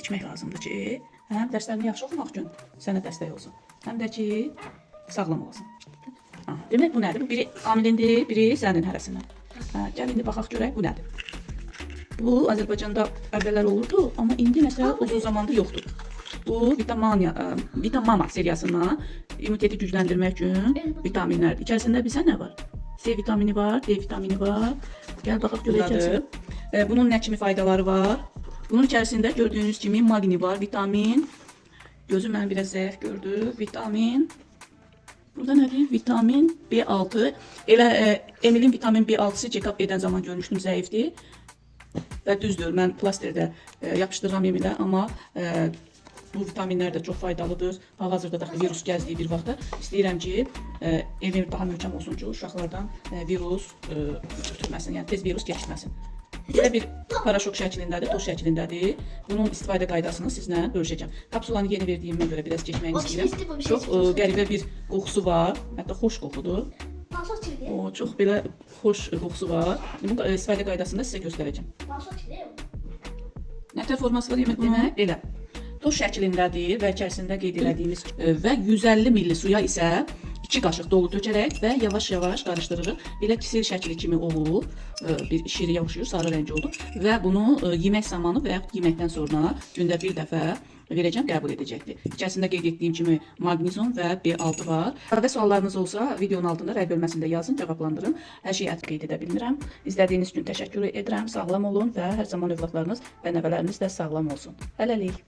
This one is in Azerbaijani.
içmək lazımdır ki, həm dərslərini yaxşı oxumaq üçün sənə dəstək olsun, həm də ki, sağlam olasan. Demək bu nədir? Biri Amilindir, biri sənin hərəsindən. Gəl indi baxaq görək bu nədir. Bu Azərbaycanda əvvəllər olurdu, amma indi məsələ uzun zamandır yoxdur. Bu Vitamama seriyasından immuniteti gücləndirmək üçün vitaminlərdir. İçərisində bilsən nə var? C vitamini var, D vitamini var. Gəl baxaq görək içərisində. Bunun nə kimi faydaları var? Bunun içərisində gördüyünüz kimi maqni var, vitamin. Gözüm mən biraz zəif gördü. Vitamin. Burada nədir? Vitamin B6. Elə Emilin vitamin B6-sı check-up edən zaman görmüşdüm, zəifdir. Və düzdür, mən plasterdə yapışdırıram Emilə, amma bu vitaminlər də çox faydalıdır. Hal-hazırda da virus gəzdiyi bir vaxtda istəyirəm ki, evim daha möhkəm olsun ki, uşaqlardan virus götürməsin, yəni tez virus keçməsin. Belə bir paraşok şəklindədir, toz şəklindədir. Bunun istifadə qaydasını sizlə bölüşəcəm. Kapsulanı yeni verdiyimə görə biraz keçməyini istəyirəm. Çox qəribə bir qoxusu var, hətta xoş qoxudur. Çox belə xoş qoxusu var. Bunun istifadə qaydasını da sizə göstərəcəm. Nətər forması var demək? Belə. Toz şəklindədir və içərisində qeyd elədiyimiz və 150 ml suya isə 2 qaşıq dolu tökərək və yavaş-yavaş qarışdırırıq. Belə kisir şəkli kimi olur, bir şiriyə oxşuyur, sarı rəngi olur və bunu yemək zamanı və yaxud yeməkdən sonra gündə bir dəfə verəcəm, qəbul edəcəkdir. İçərisində qeyd etdiyim kimi maqnezium və B6 var. Və suallarınız olsa videonun altında rəy bölməsində yazın, cavablandırın. Hər şeyi qeyd edə bilmirəm. İzlədiyiniz üçün təşəkkür edirəm. Sağlam olun və hər zaman övladlarınız və nəvələriniz də sağlam olsun. Hələlik.